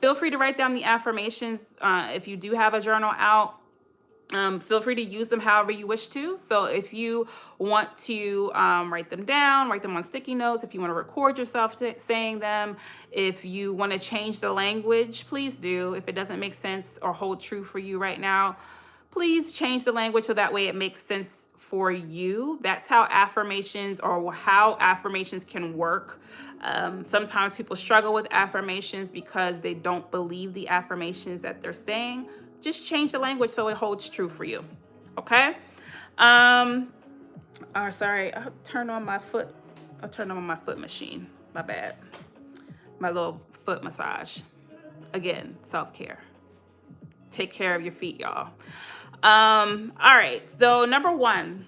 S1: Feel free to write down the affirmations if you do have a journal out. Feel free to use them however you wish to. So if you want to write them down, write them on sticky notes. If you want to record yourself saying them, if you want to change the language, please do. If it doesn't make sense or hold true for you right now, please change the language so that way it makes sense for you. That's how affirmations can work. Sometimes people struggle with affirmations because they don't believe the affirmations that they're saying. Just change the language so it holds true for you. Okay? Sorry, I'll turn on my foot machine. My bad. My little foot massage. Again, self-care. Take care of your feet, y'all. All right. So number 1.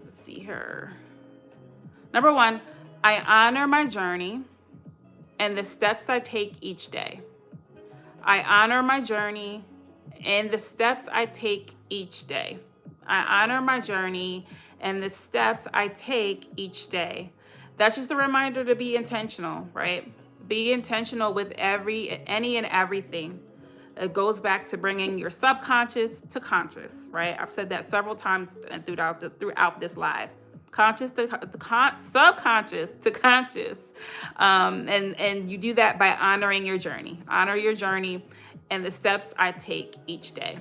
S1: Let's see here. Number 1, I honor my journey and the steps I take each day. I honor my journey and the steps I take each day. I honor my journey and the steps I take each day. That's just a reminder to be intentional, right? Be intentional with any and everything. It goes back to bringing your subconscious to conscious, right? I've said that several times throughout this live. Subconscious to conscious. And you do that by honoring your journey. Honor your journey and the steps I take each day.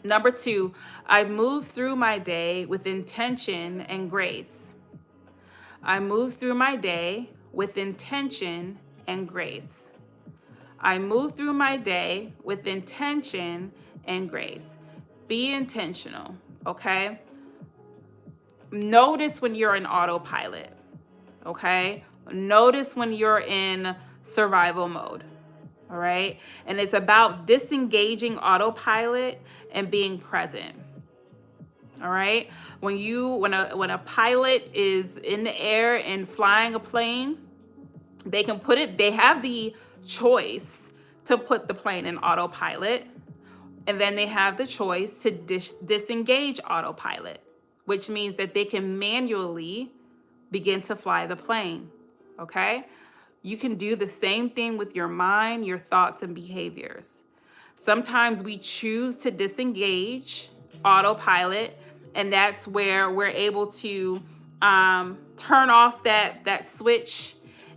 S1: Number 2, I move through my day with intention and grace. I move through my day with intention and grace. I move through my day with intention and grace. Be intentional, okay? Notice when you're in autopilot, okay? Notice when you're in survival mode, all right? And it's about disengaging autopilot and being present, all right? When a pilot is in the air and flying a plane, they have the choice to put the plane in autopilot, and then they have the choice to disengage autopilot, which means that they can manually begin to fly the plane, okay? You can do the same thing with your mind, your thoughts, and behaviors. Sometimes we choose to disengage autopilot, and that's where we're able to turn off that switch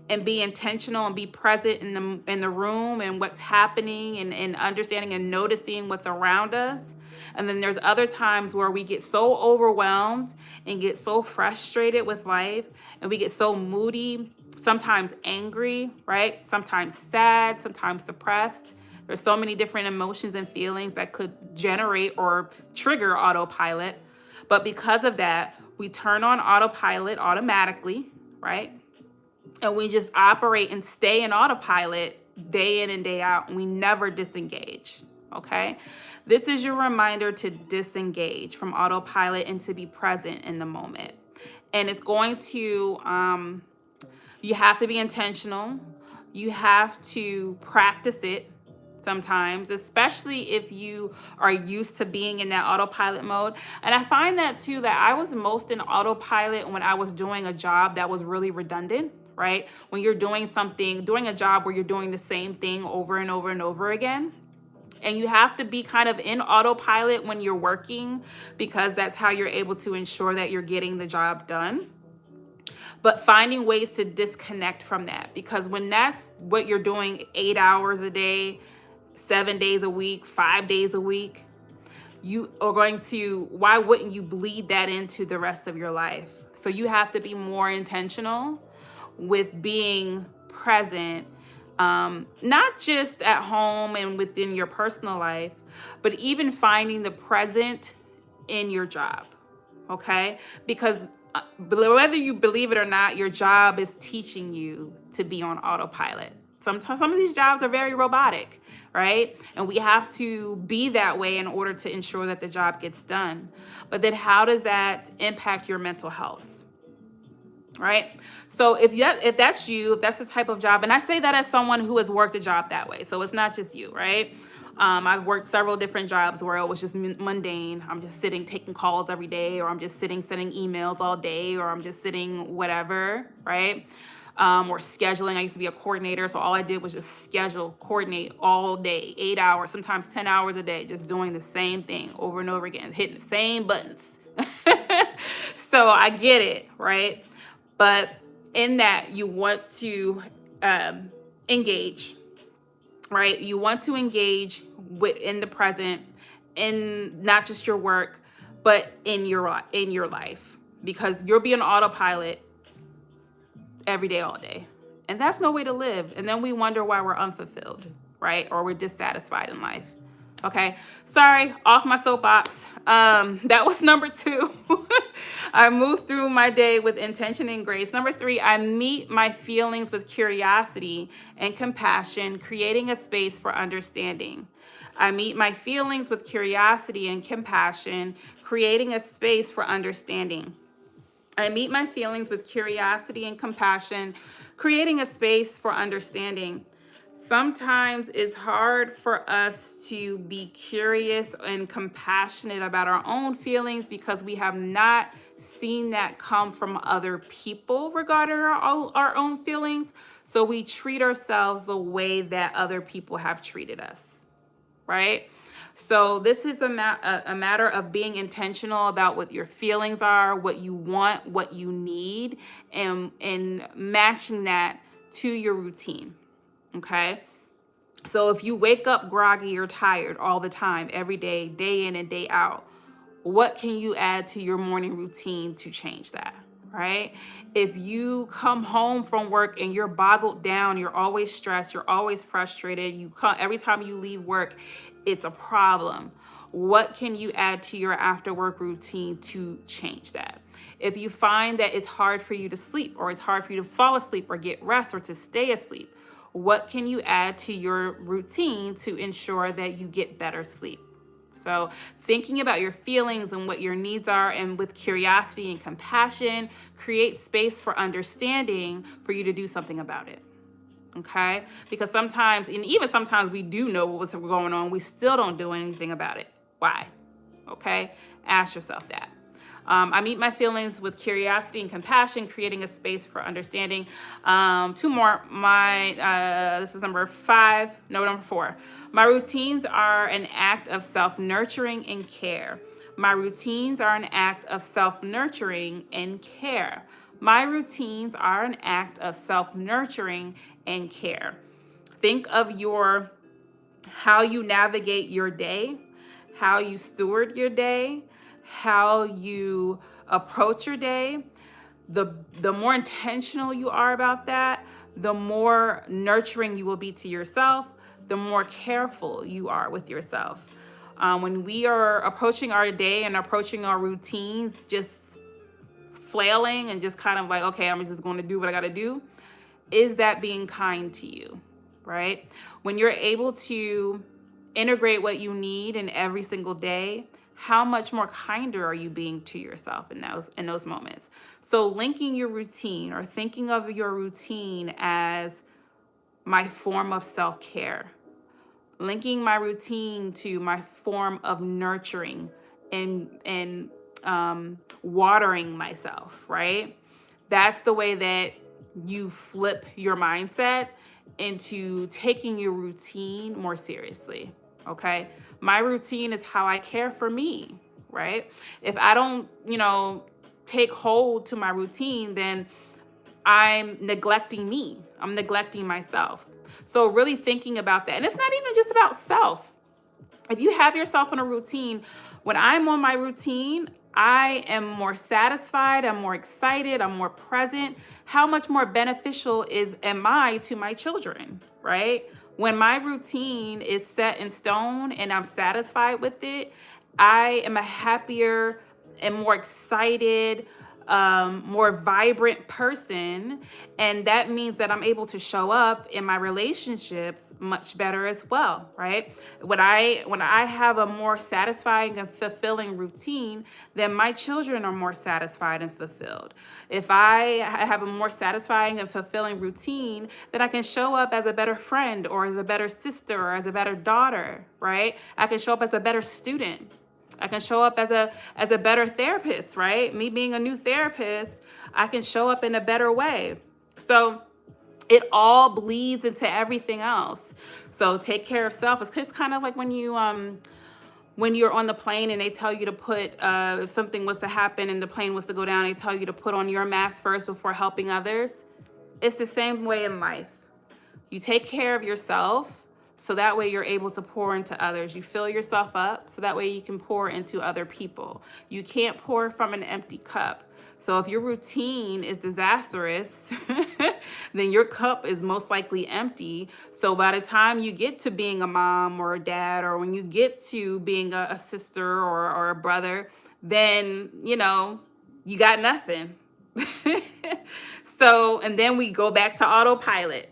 S1: and be intentional and be present in the room and what's happening and understanding and noticing what's around us. And then there's other times where we get so overwhelmed and get so frustrated with life, and we get so moody, sometimes angry, right? Sometimes sad, sometimes depressed. There's so many different emotions and feelings that could generate or trigger autopilot. But because of that, we turn on autopilot automatically, right? And we just operate and stay in autopilot day in and day out, and we never disengage, okay? This is your reminder to disengage from autopilot and to be present in the moment. And it's going to, you have to be intentional. You have to practice it sometimes, especially if you are used to being in that autopilot mode. And I find that too, that I was most in autopilot when I was doing a job that was really redundant, right? When you're doing a job where you're doing the same thing over and over and over again. And you have to be kind of in autopilot when you're working, because that's how you're able to ensure that you're getting the job done. But finding ways to disconnect from that, because when that's what you're doing 8 hours a day, 7 days a week, 5 days a week, why wouldn't you bleed that into the rest of your life? So you have to be more intentional with being present, not just at home and within your personal life, but even finding the present in your job, okay? Because whether you believe it or not, your job is teaching you to be on autopilot. Sometimes some of these jobs are very robotic, right? And we have to be that way in order to ensure that the job gets done. But then how does that impact your mental health? right? So if that's you, if that's the type of job, and I say that as someone who has worked a job that way, so it's not just you, right? I've worked several different jobs where it was just mundane. I'm just sitting taking calls every day, or I'm just sitting sending emails all day, or I'm just sitting whatever, right? Or scheduling. I used to be a coordinator, so all I did was just schedule, coordinate all day, 8 hours, sometimes 10 hours a day, just doing the same thing over and over again, hitting the same buttons. So I get it, right? But in that, you want to engage, right? You want to engage in the present, in not just your work, but in your life, because you're being autopilot every day, all day. And that's no way to live. And then we wonder why we're unfulfilled, right? Or we're dissatisfied in life. Okay. Sorry, off my soapbox. That was number 2. I move through my day with intention and grace. Number 3, I meet my feelings with curiosity and compassion, creating a space for understanding. I meet my feelings with curiosity and compassion, creating a space for understanding. I meet my feelings with curiosity and compassion, creating a space for understanding. Sometimes it's hard for us to be curious and compassionate about our own feelings because we have not seen that come from other people regarding our own feelings. So we treat ourselves the way that other people have treated us, right? So this is a matter of being intentional about what your feelings are, what you want, what you need, and matching that to your routine. Okay. So if you wake up groggy or tired all the time, every day, day in and day out, what can you add to your morning routine to change that? Right? If you come home from work and you're boggled down, you're always stressed, you're always frustrated, every time you leave work, it's a problem. What can you add to your after work routine to change that? If you find that it's hard for you to sleep, or it's hard for you to fall asleep or get rest or to stay asleep, what can you add to your routine to ensure that you get better sleep? So thinking about your feelings and what your needs are, and with curiosity and compassion, create space for understanding for you to do something about it. Okay? Because sometimes, and even sometimes, we do know what's going on, we still don't do anything about it. Why? Okay? Ask yourself that. I meet my feelings with curiosity and compassion, creating a space for understanding. 2 more. This is number 5. No, number 4. My routines are an act of self-nurturing and care. My routines are an act of self-nurturing and care. My routines are an act of self-nurturing and care. Think of how you navigate your day, how you steward your day, how you approach your day. The more intentional you are about that, the more nurturing you will be to yourself, the more careful you are with yourself. When we are approaching our day and approaching our routines, just flailing and just kind of like, okay, I'm just going to do what I got to do, is that being kind to you, right? When you're able to integrate what you need in every single day, how much more kinder are you being to yourself in those moments? So linking your routine, or thinking of your routine as my form of self-care, linking my routine to my form of nurturing and watering myself, right? That's the way that you flip your mindset into taking your routine more seriously. Okay. My routine is how I care for me, right? If I don't, take hold to my routine, then I'm neglecting me. I'm neglecting myself. So really thinking about that. And it's not even just about self. If you have yourself on a routine, when I'm on my routine, I am more satisfied, I'm more excited, I'm more present. How much more beneficial am I to my children, right? When my routine is set in stone and I'm satisfied with it, I am a happier and more excited, more vibrant person, and that means that I'm able to show up in my relationships much better as well, right? When I have a more satisfying and fulfilling routine, then my children are more satisfied and fulfilled. If I have a more satisfying and fulfilling routine, then I can show up as a better friend or as a better sister or as a better daughter, right? I can show up as a better student. I can show up as a better therapist, right? Me being a new therapist, I can show up in a better way. So it all bleeds into everything else. So take care of self. It's kind of like when you're on the plane and they tell you to put if something was to happen and the plane was to go down, they tell you to put on your mask first before helping others. It's the same way in life. You take care of yourself so that way you're able to pour into others. You fill yourself up so that way you can pour into other people. You can't pour from an empty cup. So if your routine is disastrous, then your cup is most likely empty. So by the time you get to being a mom or a dad, or when you get to being a sister or a brother, then, you got nothing. So, and then we go back to autopilot.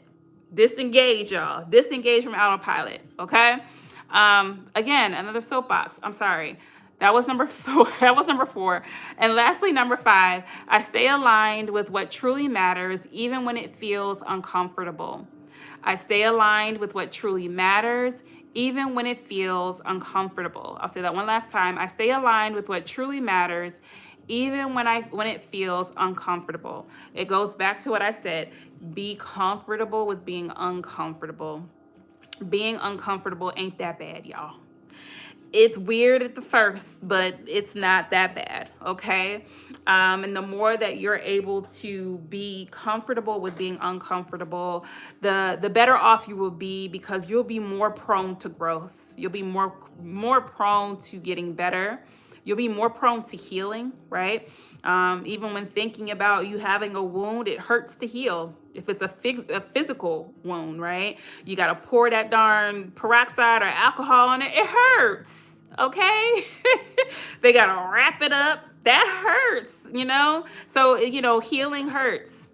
S1: Disengage, y'all. Disengage from autopilot. Okay. Again, another soapbox. I'm sorry. That was number 4. That was number 4. And lastly, number 5, I stay aligned with what truly matters, even when it feels uncomfortable. I stay aligned with what truly matters, even when it feels uncomfortable. I'll say that one last time. I stay aligned with what truly matters, even when it feels uncomfortable. It goes back to what I said. Be comfortable with being uncomfortable. Being uncomfortable ain't that bad, y'all. It's weird at the first, but it's not that bad, okay? And the more that you're able to be comfortable with being uncomfortable, the better off you will be, because you'll be more prone to growth. You'll be more prone to getting better. You'll be more prone to healing, right? Even when thinking about you having a wound, it hurts to heal. If it's a physical wound, right? You got to pour that darn peroxide or alcohol on it. It hurts, okay? They got to wrap it up. That hurts, So, healing hurts.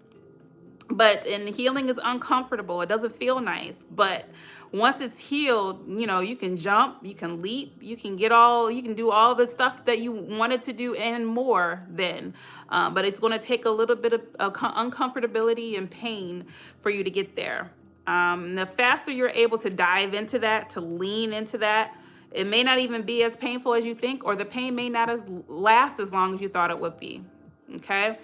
S1: And healing is uncomfortable. It doesn't feel nice. But once it's healed, you can jump, you can leap, you can do all the stuff that you wanted to do and more then. But it's going to take a little bit of uncomfortability and pain for you to get there. The faster you're able to dive into that, to lean into that, it may not even be as painful as you think, or the pain may not last as long as you thought it would be. Okay.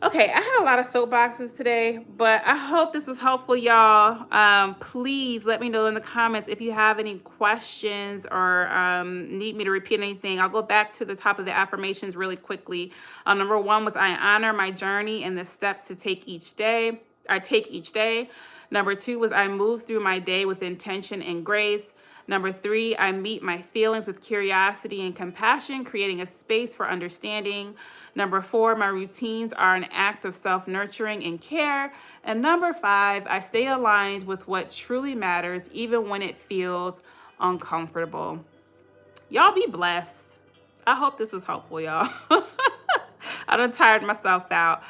S1: Okay, I had a lot of soapboxes today, but I hope this was helpful, y'all. Please let me know in the comments if you have any questions or need me to repeat anything. I'll go back to the top of the affirmations really quickly. Number 1 was I honor my journey and the steps to take each day. I take each day. Number 2 was I move through my day with intention and grace. Number 3, I meet my feelings with curiosity and compassion, creating a space for understanding. Number 4, my routines are an act of self-nurturing and care. And number 5, I stay aligned with what truly matters, even when it feels uncomfortable. Y'all be blessed. I hope this was helpful, y'all. I done tired myself out.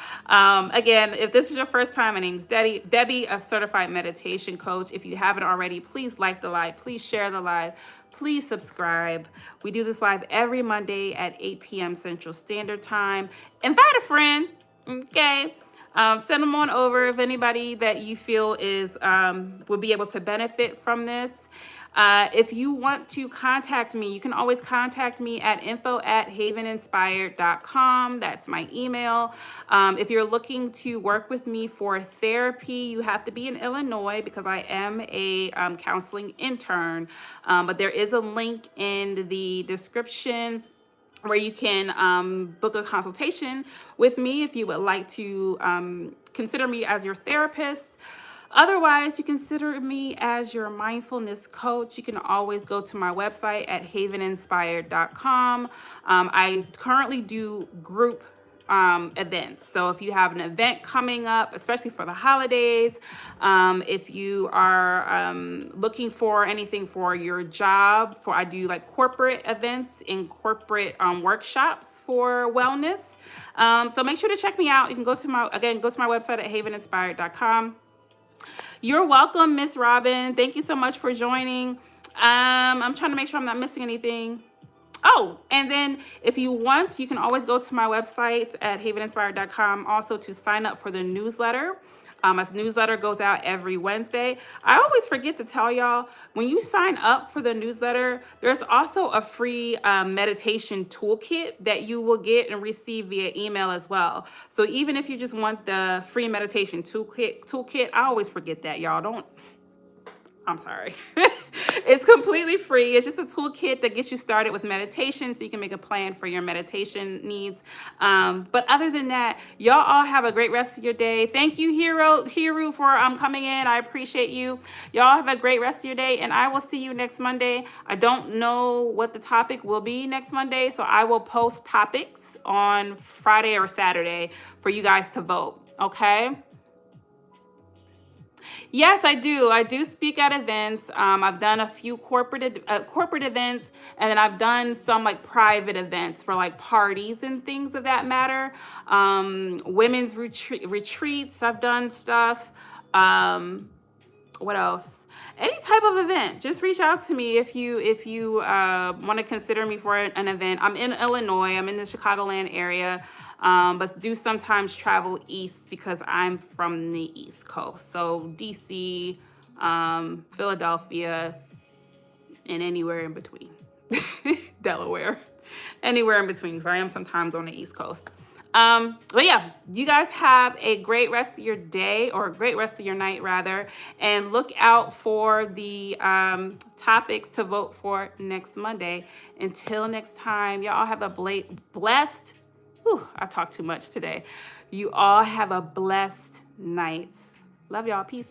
S1: Again, if this is your first time, my name is Debbie, a certified meditation coach. If you haven't already, please like the live, please share the live, please subscribe. We do this live every Monday at 8 p.m. Central Standard Time. Invite a friend, okay? Send them on over if anybody that you feel would be able to benefit from this. If you want to contact me, you can always contact me at info@haveninspired.com. That's my email. If you're looking to work with me for therapy, you have to be in Illinois because I am a counseling intern. But there is a link in the description where you can book a consultation with me if you would like to consider me as your therapist. Otherwise, you consider me as your mindfulness coach. You can always go to my website at haveninspired.com. I currently do group events. So if you have an event coming up, especially for the holidays, if you are looking for anything for your job, I do like corporate events and corporate workshops for wellness. So make sure to check me out. You can go to my website at haveninspired.com. You're welcome, Miss Robin. Thank you so much for joining. I'm trying to make sure I'm not missing anything. Oh, and then if you want, you can always go to my website at haveninspired.com also to sign up for the newsletter. My newsletter goes out every Wednesday. I always forget to tell y'all, when you sign up for the newsletter, there's also a free meditation toolkit that you will get and receive via email as well. So even if you just want the free meditation toolkit, I always forget that, y'all. I'm sorry. It's completely free. It's just a toolkit that gets you started with meditation so you can make a plan for your meditation needs. But other than that, y'all all have a great rest of your day. Thank you, Hiru, for coming in. I appreciate you. Y'all have a great rest of your day, and I will see you next Monday. I don't know what the topic will be next Monday, so I will post topics on Friday or Saturday for you guys to vote, okay? Yes, I do. I do speak at events. I've done a few corporate events, and then I've done some like private events for like parties and things of that matter. Women's retreats. I've done stuff. What else? Any type of event. Just reach out to me if you want to consider me for an event. I'm in Illinois. I'm in the Chicagoland area. But do sometimes travel east because I'm from the East Coast. So DC, Philadelphia, and anywhere in between. Delaware, anywhere in between, because I am sometimes on the East Coast. But yeah, you guys have a great rest of your day, or a great rest of your night rather, and look out for the topics to vote for next Monday. Until next time, y'all have a blessed, I talked too much today. You all have a blessed night. Love y'all. Peace.